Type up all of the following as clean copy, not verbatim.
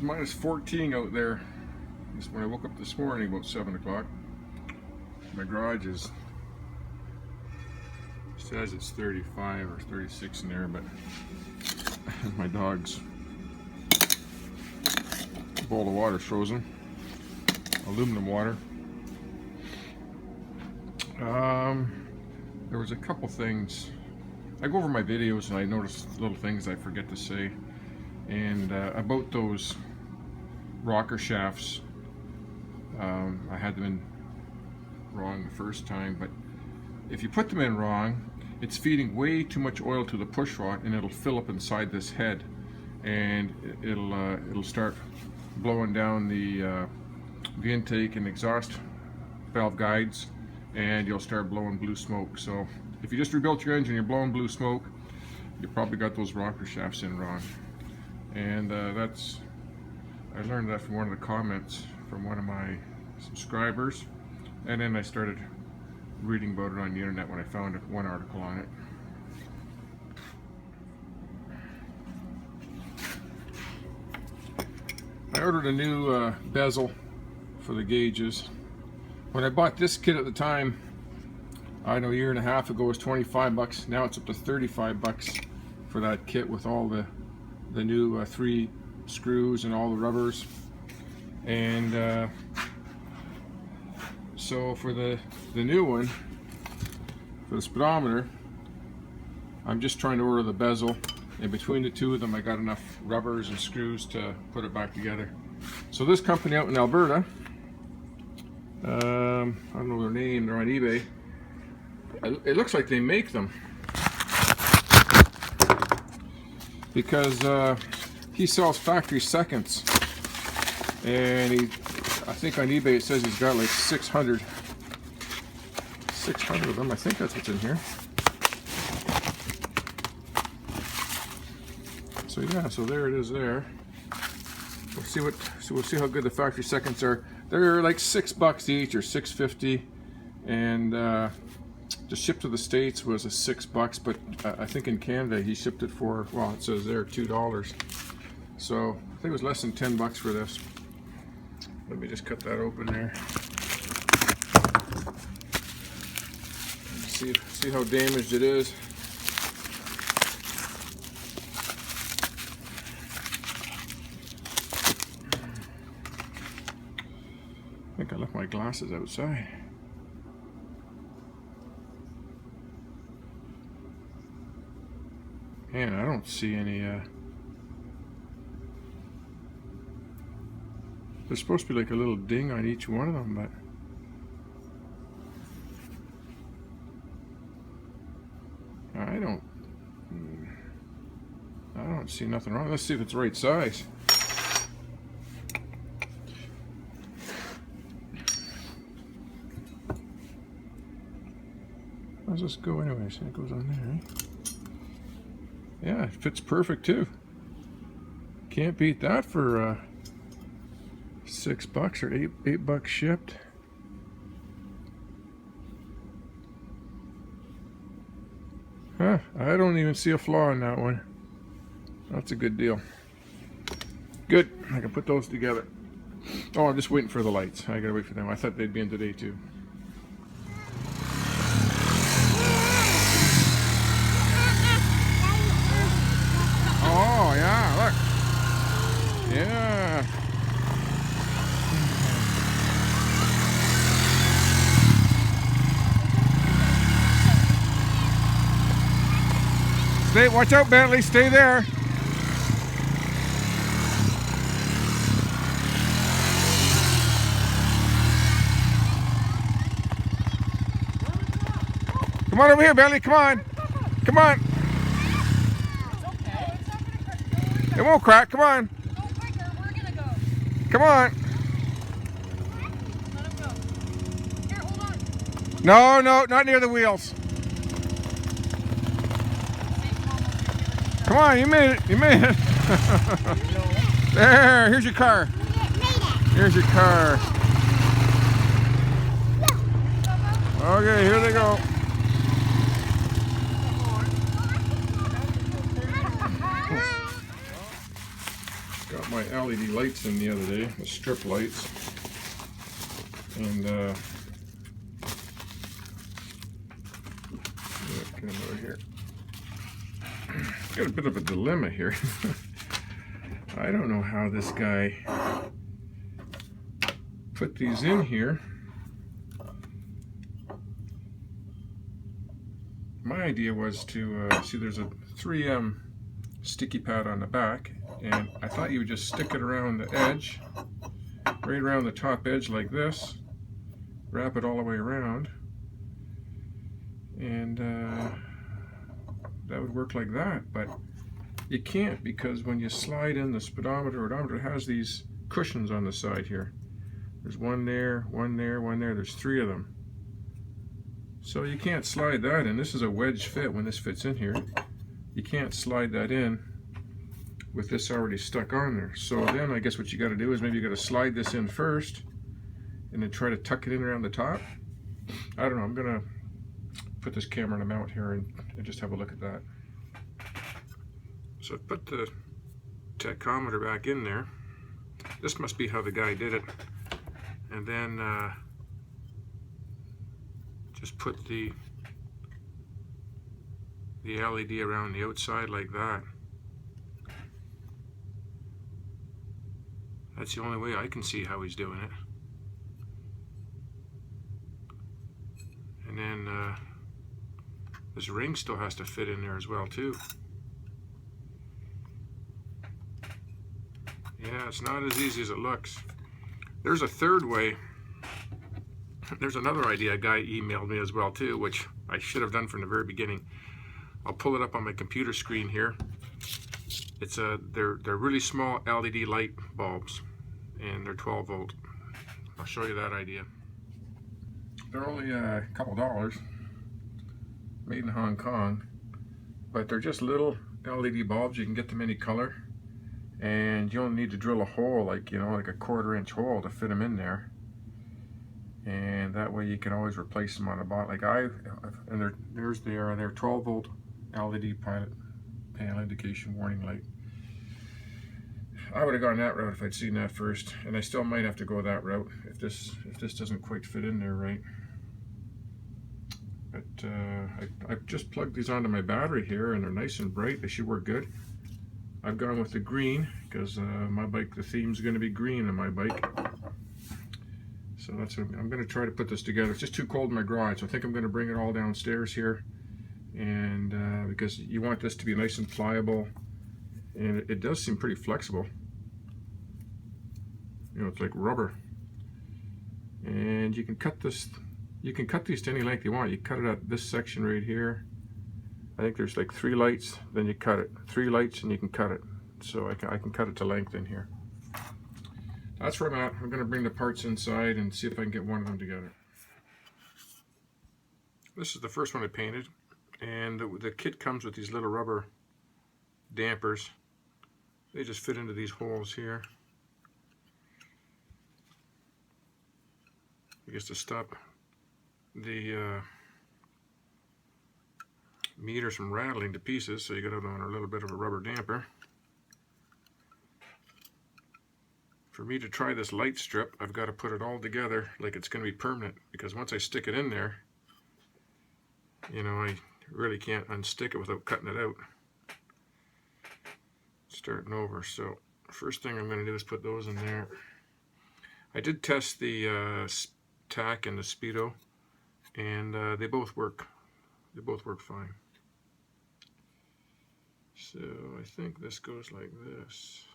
minus 14 out there. Just when I woke up this morning about 7 o'clock. My garage says it's 35 or 36 in there, but my dog's bowl of water is frozen. Aluminum water. There was a couple things. I go over my videos and I notice little things I forget to say. And about those rocker shafts, I had them in wrong the first time, but if you put them in wrong, it's feeding way too much oil to the push rod, and it'll fill up inside this head, and it'll start blowing down the intake and exhaust valve guides, and you'll start blowing blue smoke. So if you just rebuilt your engine, you're blowing blue smoke, you probably got those rocker shafts in wrong. And I learned that from one of the comments from one of my subscribers, and then I started reading about it on the internet when I found one article on it. I ordered a new bezel for the gauges. When I bought this kit at the time, I don't know, a year and a half ago, it was 25 bucks. Now it's up to 35 bucks for that kit with all the new 3 screws and all the rubbers. And so for the new one, for the speedometer, I'm just trying to order the bezel, and between the two of them I got enough rubbers and screws to put it back together. So this company out in Alberta, I don't know their name, they're on eBay. It looks like they make them, because he sells factory seconds, and I think on eBay it says he's got like 600 of them. I think that's what's in here. So yeah, so there it is there. We'll see how good the factory seconds are. They're like $6 each, or $6.50, and to ship to the States was $6, but I think in Canada he shipped it for, well, it says there $2. So I think it was less than 10 bucks for this. Let me just cut that open there. See how damaged it is. I think I left my glasses outside. Man, I don't see any there's supposed to be like a little ding on each one of them, but I don't see nothing wrong. Let's see if it's the right size. How's this go anyway? So it goes on there, right? Yeah, it fits perfect too. Can't beat that for $6 or $8 shipped. Huh, I don't even see a flaw in that one. That's a good deal. Good, I can put those together. Oh, I'm just waiting for the lights. I gotta wait for them. I thought they'd be in today too. Oh yeah, look. Yeah. Stay, watch out, Bentley, stay there. Come on over here, Bentley, come on. Come on. It won't crack, come on. Go quicker, we're gonna go. Come on. Let him go. Here, hold on. No, no, not near the wheels. Come on, you made it, you made it. There, here's your car. Here's your car. Okay, here they go. Got my LED lights in the other day, the strip lights, and get them over here. Got a bit of a dilemma here. I don't know how this guy put these in here. My idea was to see there's a 3M sticky pad on the back, and I thought you would just stick it around the edge, right around the top edge like this, wrap it all the way around, and that would work like that. But you can't, because when you slide in the speedometer or odometer, it has these cushions on the side here. There's one there, one there, one there. There's 3 of them. So you can't slide that in. This is a wedge fit when this fits in here. You can't slide that in with this already stuck on there. So then I guess what you got to do is maybe you got to slide this in first and then try to tuck it in around the top. I don't know. I'm going to put this camera on a mount here and just have a look at that. So I put the tachometer back in there. This must be how the guy did it. And then just put the LED around the outside like that. That's the only way I can see how he's doing it. And then this ring still has to fit in there as well too. Yeah, it's not as easy as it looks. There's a third way. There's another idea a guy emailed me as well too, which I should have done from the very beginning. I'll pull it up on my computer screen here. It's they're really small LED light bulbs, and they're 12 volt. I'll show you that idea. They're only a couple dollars, made in Hong Kong, but they're just little LED bulbs. You can get them any color, and you don't need to drill a hole like, you know, like a 1/4-inch hole to fit them in there. And that way you can always replace them on the bottom. Like they're 12 volt LED pilot panel indication warning light. I would have gone that route if I'd seen that first, and I still might have to go that route if this doesn't quite fit in there right. But I've just plugged these onto my battery here, and they're nice and bright. They should work good. I've gone with the green because my bike, the theme's going to be green on my bike. So that's what I'm going to try to put this together. It's just too cold in my garage, so I think I'm going to bring it all downstairs here, and because you want this to be nice and pliable, and it does seem pretty flexible. You know, it's like rubber, and you can cut this. You can cut these to any length you want. You cut it at this section right here. I think there's like 3 lights, then you cut it. 3 lights, and you can cut it. So I can cut it to length in here. That's where I'm at. I'm going to bring the parts inside and see if I can get one of them together. This is the first one I painted, and the kit comes with these little rubber dampers. They just fit into these holes here. I guess to stop the meters from rattling to pieces, so you got it on a little bit of a rubber damper. For me to try this light strip, I've got to put it all together like it's going to be permanent, because once I stick it in there, you know, I really can't unstick it without cutting it out. Starting over. So first thing I'm going to do is put those in there. I did test the tack and the speedo, and they both work. They both work fine. So I think this goes like this.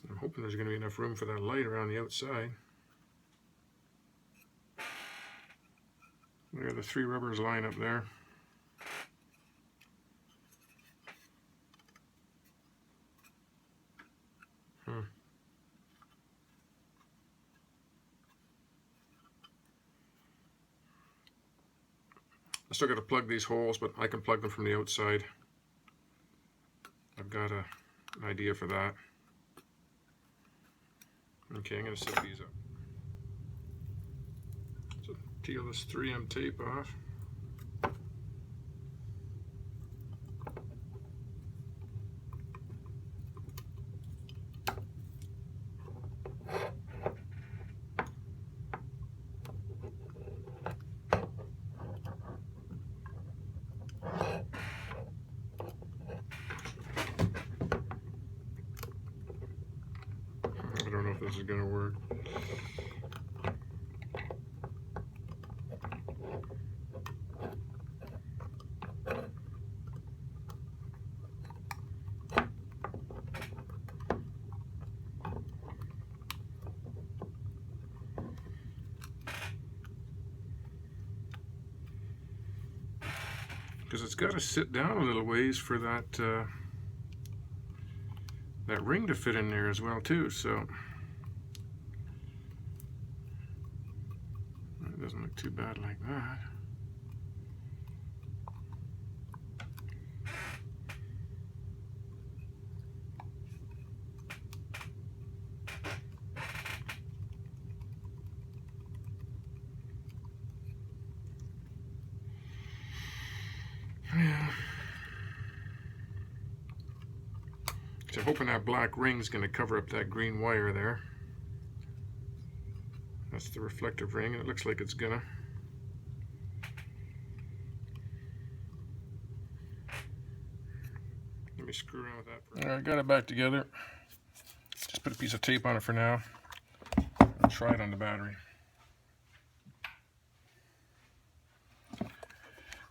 I'm hoping there's going to be enough room for that light around the outside. There are the 3 rubbers line up there. I still got to plug these holes, but I can plug them from the outside. I've got an idea for that. Okay, I'm going to set these up. So peel this 3M tape off. I don't know if this is going to work. Because it's got to sit down a little ways for that that ring to fit in there as well too, so it doesn't look too bad like that. Yeah. So I'm hoping that black ring's going to cover up that green wire there. That's the reflective ring, and it looks like it's gonna. Let me screw around with that for a minute. Alright, got it back together. Just put a piece of tape on it for now. I'll try it on the battery.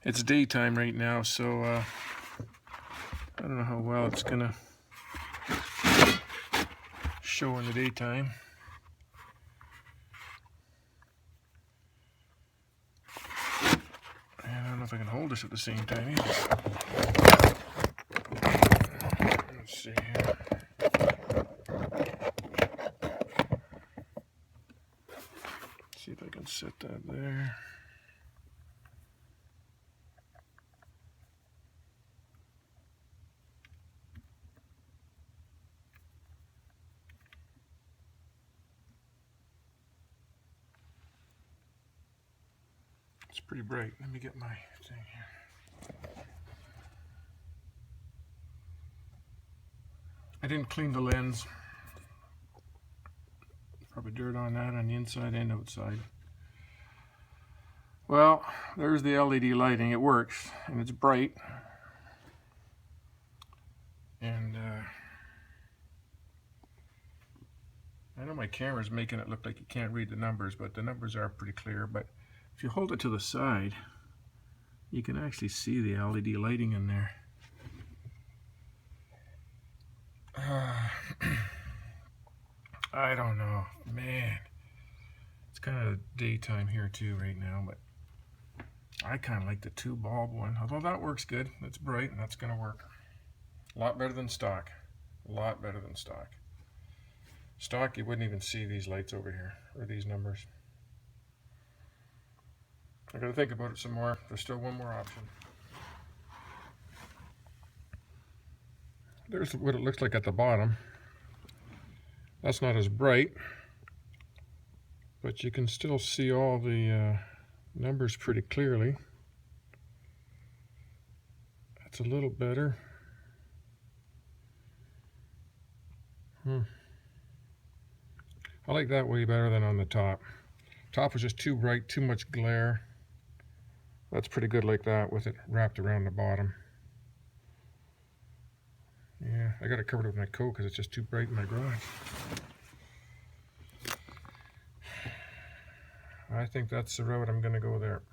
It's daytime right now, so I don't know how well it's gonna show in the daytime. And I don't know if I can hold this at the same time either. Let's see here. See if I can set that there. It's pretty bright. Let me get my thing here. I didn't clean the lens. Probably dirt on that on the inside and outside. Well, there's the LED lighting. It works and it's bright. And I know my camera's making it look like you can't read the numbers, but the numbers are pretty clear. But if you hold it to the side, you can actually see the LED lighting in there. I don't know, man. It's kind of daytime here too right now, but I kind of like the 2-bulb one. Although that works good. It's bright and that's going to work. A lot better than stock. A lot better than stock. Stock, you wouldn't even see these lights over here, or these numbers. I gotta think about it some more. There's still one more option. There's what it looks like at the bottom. That's not as bright, but you can still see all the numbers pretty clearly. That's a little better. I like that way better than on the top. Top was just too bright, too much glare. That's pretty good like that with it wrapped around the bottom. Yeah, I got it covered with my coat because it's just too bright in my garage. I think that's the road I'm going to go there.